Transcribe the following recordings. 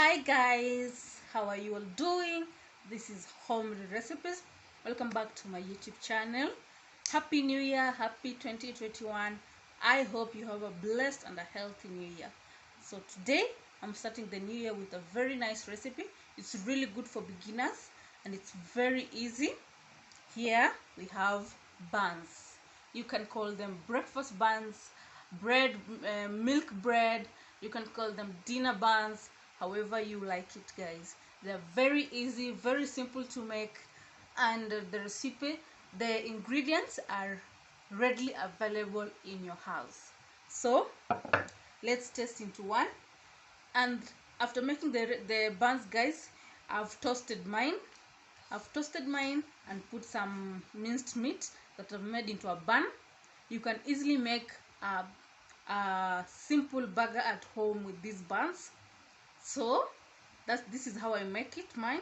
Hi guys, how are you all doing? This is Homely Recipes. Welcome back to my YouTube channel. Happy New Year, happy 2021. I hope you have a blessed and a healthy New Year. So today I'm starting the new year with a very nice recipe. It's really good for beginners and it's very easy. Here we have buns. You can call them breakfast buns, bread, milk bread. You can call them dinner buns, however you like it, guys. They're very easy, very simple to make, and the recipe, the ingredients are readily available in your house. So let's taste into one. And after making the buns, guys, I've toasted mine and put some minced meat that I've made into a bun. You can easily make a simple burger at home with these buns. So this is how I make it, mine.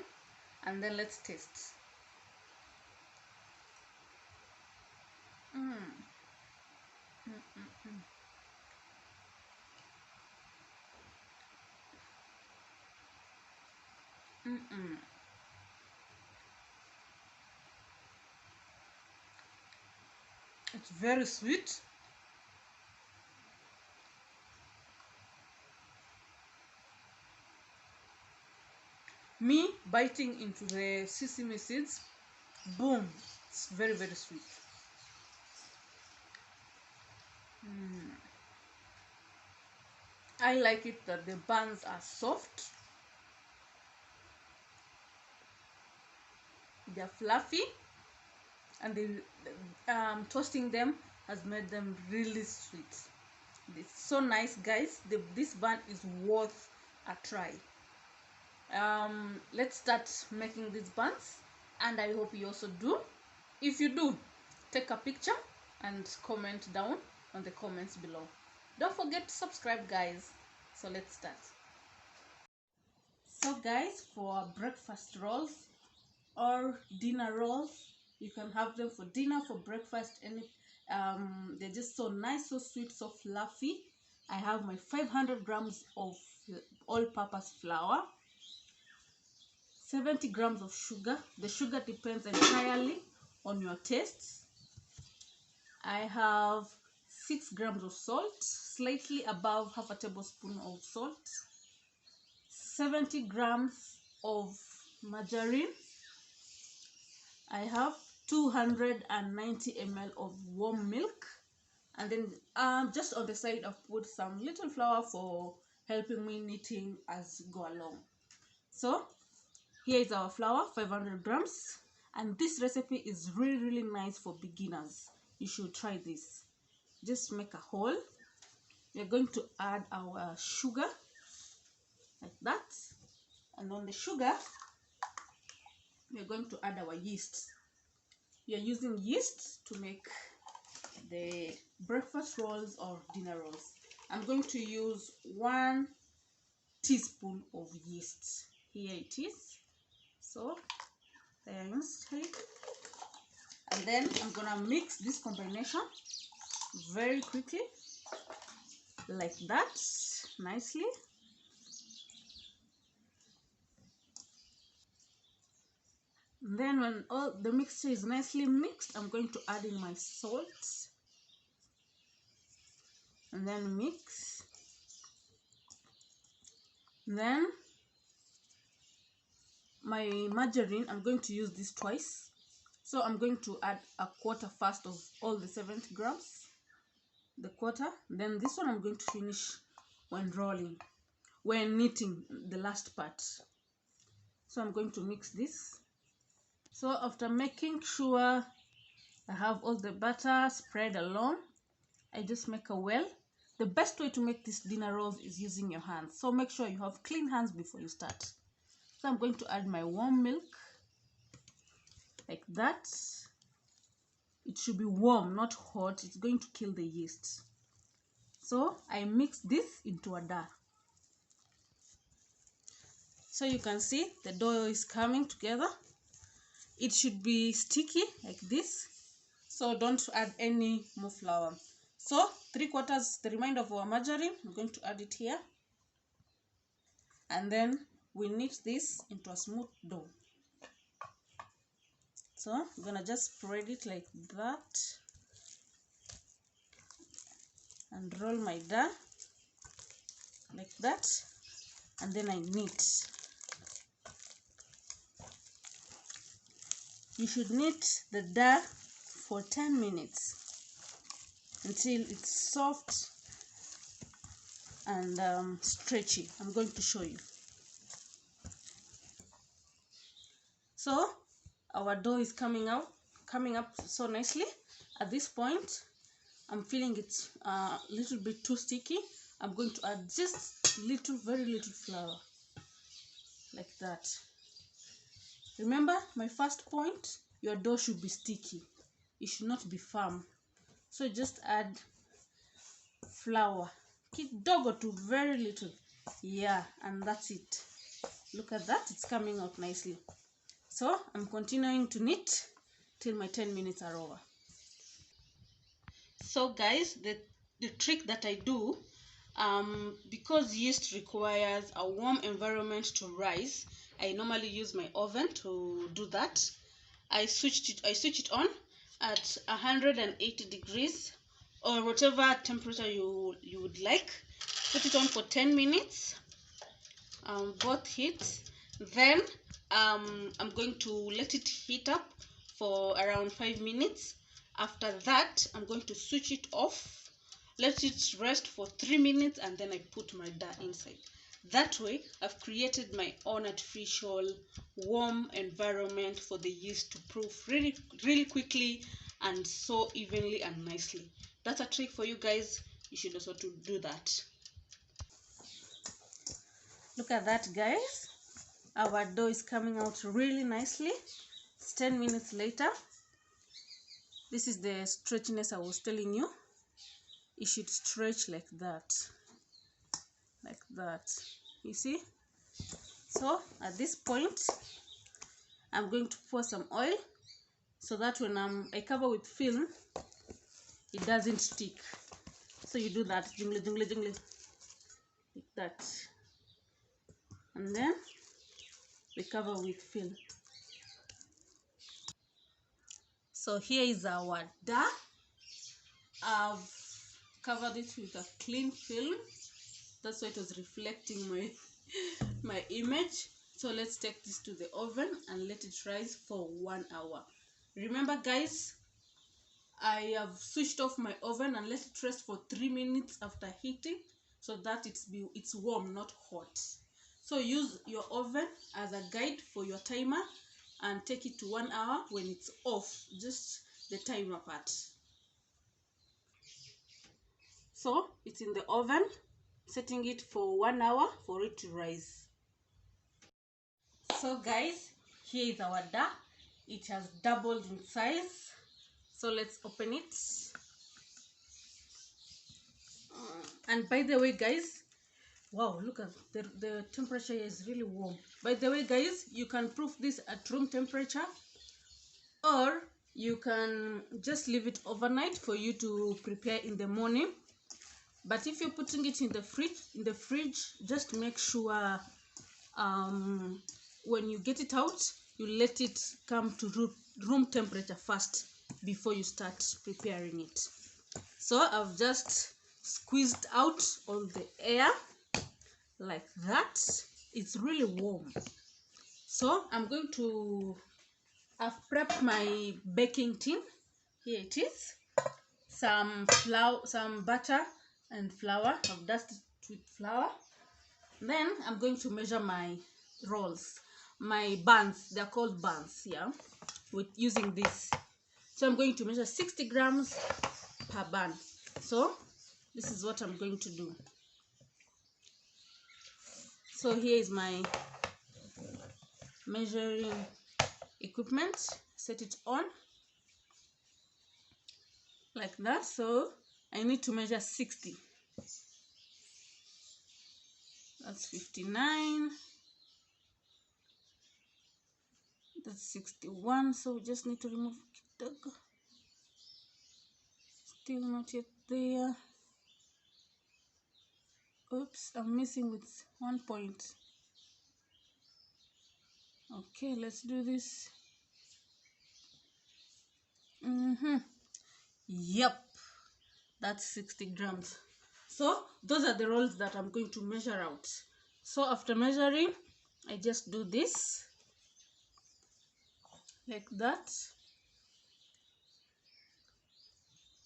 And then let's taste. It's very sweet. Me biting into the sesame seeds, boom, it's very, very sweet. I like it that the buns are soft, they're fluffy, and toasting them has made them really sweet. It's so nice, guys. This bun is worth a try. Let's start making these buns, and I hope you also do. If you do, take a picture and comment down on the comments below. Don't forget to subscribe, guys. So let's start. So guys, for breakfast rolls or dinner rolls, you can have them for dinner, for breakfast, and they're just so nice, so sweet, so fluffy. I have my 500 grams of all-purpose flour, 70 grams of sugar. The sugar depends entirely on your tastes. I have 6 grams of salt, slightly above half a tablespoon of salt, 70 grams of margarine. I have 290 ml of warm milk, and then just on the side I've put some little flour for helping me kneading as go along. So here is our flour, 500 grams, and this recipe is really nice for beginners. You should try this. Just make a hole. We're going to add our sugar like that, and on the sugar we're going to add our yeast. We are using yeast to make the breakfast rolls or dinner rolls. I'm going to use 1 teaspoon of yeast. Here it is. So there I used it. And then I'm gonna mix this combination very quickly, like that, nicely. Then when all the mixture is nicely mixed, I'm going to add in my salt and then mix. Then my margarine, I'm going to use this twice, so I'm going to add a quarter first of all the 70 grams, the quarter. Then this one I'm going to finish when kneading the last part. So I'm going to mix this. So after making sure I have all the butter spread along, I just make a well. The best way to make these dinner rolls is using your hands, so make sure you have clean hands before you start. So I'm going to add my warm milk like that. It should be warm, not hot. It's going to kill the yeast. So I mix this into a dough. So you can see the dough is coming together. It should be sticky like this, so don't add any more flour. So 3/4, the remainder of our margarine, I'm going to add it here. And then we knead this into a smooth dough. So I'm gonna just spread it like that and roll my dough like that, and then I knead. You should knead the dough for 10 minutes until it's soft and stretchy. I'm going to show you. So our dough is coming up so nicely. At this point, I'm feeling it's a little bit too sticky. I'm going to add just very little flour like that. Remember my first point, your dough should be sticky. It should not be firm. So just add flour, kidogo to very little. Yeah, and that's it. Look at that, it's coming out nicely. So I'm continuing to knead till my 10 minutes are over. So guys, the trick that I do, because yeast requires a warm environment to rise, I normally use my oven to do that. I switch it on at 180 degrees or whatever temperature you would like. Put it on for 10 minutes, both heats. Then I'm going to let it heat up for around 5 minutes. After that, I'm going to switch it off, let it rest for 3 minutes, and then I put my dough inside. That way, I've created my own artificial warm environment for the yeast to proof really quickly and so evenly and nicely. That's a trick for you guys. You should also do that. Look at that, guys. Our dough is coming out really nicely. It's 10 minutes later. This is the stretchiness I was telling you. It should stretch like that. Like that. You see? So at this point, I'm going to pour some oil so that when I cover with film, it doesn't stick. So you do that, jingle, jingle, jingle, like that. And then we cover with film. So here is our dough. I've covered it with a clean film. That's why it was reflecting my image. So let's take this to the oven and let it rise for 1 hour. Remember guys, I have switched off my oven and let it rest for 3 minutes after heating, so that it's warm, not hot. So use your oven as a guide for your timer and take it to 1 hour. When it's off, just the timer part. So it's in the oven, setting it for 1 hour for it to rise. So guys, here is our dough. It has doubled in size. So let's open it. And by the way guys, wow, look at the temperature is really warm. By the way guys, you can proof this at room temperature, or you can just leave it overnight for you to prepare in the morning. But if you're putting it in the fridge, just make sure when you get it out, you let it come to room temperature first before you start preparing it. So I've just squeezed out all the air like that. It's really warm. So I'm going to, I've prepped my baking tin. Here it is. Some butter and flour. I've dusted with flour. Then I'm going to measure my rolls, my buns. They're called buns, yeah, with using this. So I'm going to measure 60 grams per bun. So this is what I'm going to do. So here is my measuring equipment. Set it on like that. So I need to measure 60. That's 59. That's 61. So we just need to remove it. Still not yet there. Oops, I'm missing with 1 point. Okay, let's do this. Yep, that's 60 grams. So those are the rolls that I'm going to measure out. So after measuring, I just do this like that,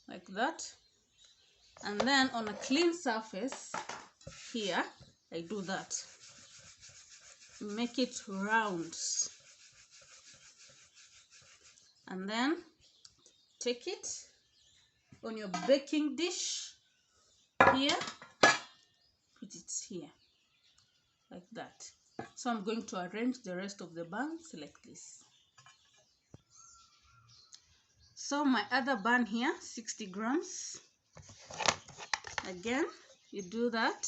like that, and then on a clean surface here I do that, make it round, and then take it on your baking dish here, put it here like that. So I'm going to arrange the rest of the buns like this. So my other bun here, 60 grams. Again, you do that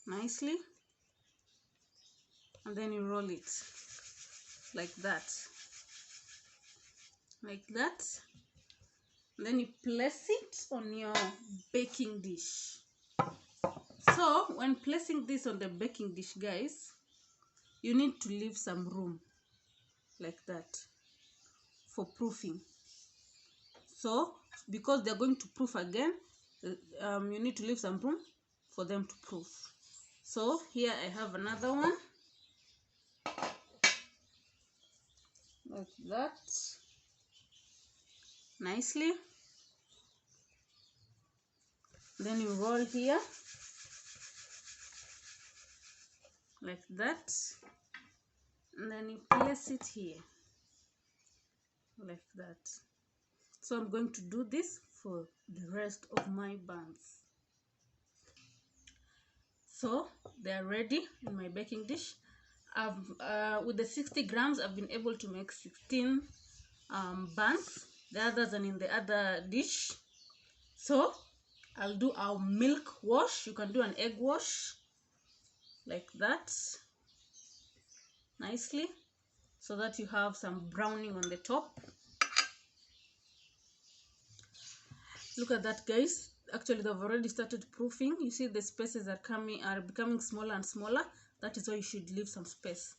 nicely, and then you roll it like that, like that. And then you place it on your baking dish. So when placing this on the baking dish, guys, you need to leave some room like that for proofing. So because they're going to proof again, you need to leave some room for them to proof. So here I have another one like that, nicely. Then you roll here like that, and then you place it here like that. So I'm going to do this for the rest of my buns. So they are ready in my baking dish. With the 60 grams, I've been able to make 16 buns. The others are in the other dish. So I'll do our milk wash. You can do an egg wash like that, nicely, so that you have some browning on the top. Look at that, guys. Actually, they've already started proofing. You see the spaces are becoming smaller and smaller. That is why you should leave some space.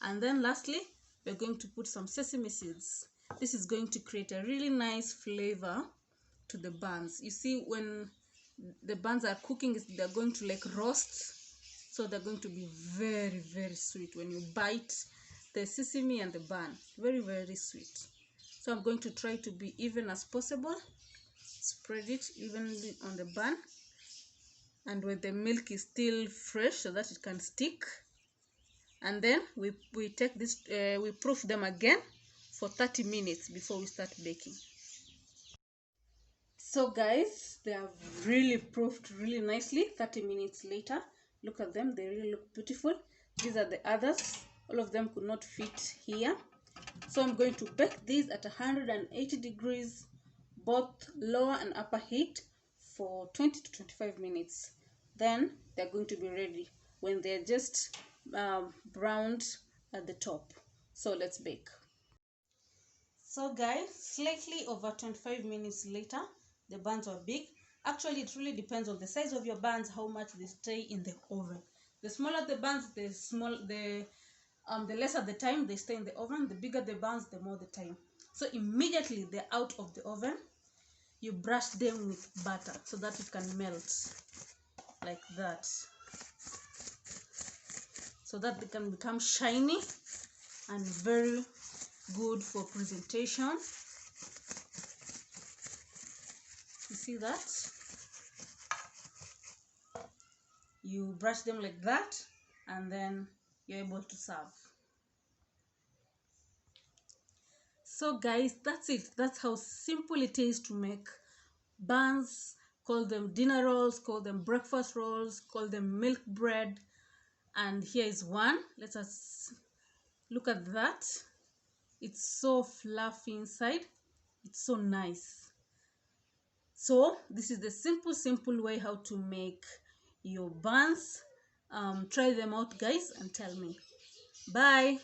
And then lastly, we're going to put some sesame seeds. This is going to create a really nice flavor to the buns. You see, when the buns are cooking, they're going to like roast. So they're going to be very, very sweet when you bite the sesame and the bun. Very, very sweet. So I'm going to try to be even as possible. Spread it evenly on the bun, and when the milk is still fresh so that it can stick, and then we take this, we proof them again for 30 minutes before we start baking. So guys, they have really proofed really nicely. 30 minutes later, look at them, they really look beautiful. These are the others. All of them could not fit here, so I'm going to bake these at 180 degrees, both lower and upper heat, for 20 to 25 minutes. Then they're going to be ready when they're just browned at the top. So let's bake. So guys, slightly over 25 minutes later, the buns are big. Actually, it really depends on the size of your buns, how much they stay in the oven. The smaller the buns, the lesser the time they stay in the oven. The bigger the buns, the more the time. So immediately they're out of the oven, you brush them with butter so that it can melt like that, so that they can become shiny and very good for presentation. You see that? You brush them like that, and then you're able to serve. So guys, that's it. That's how simple it is to make buns. Call them dinner rolls, call them breakfast rolls, call them milk bread. And here is one. Let us look at that. It's so fluffy inside. It's so nice. So this is the simple way how to make your buns. Try them out, guys, and tell me. Bye.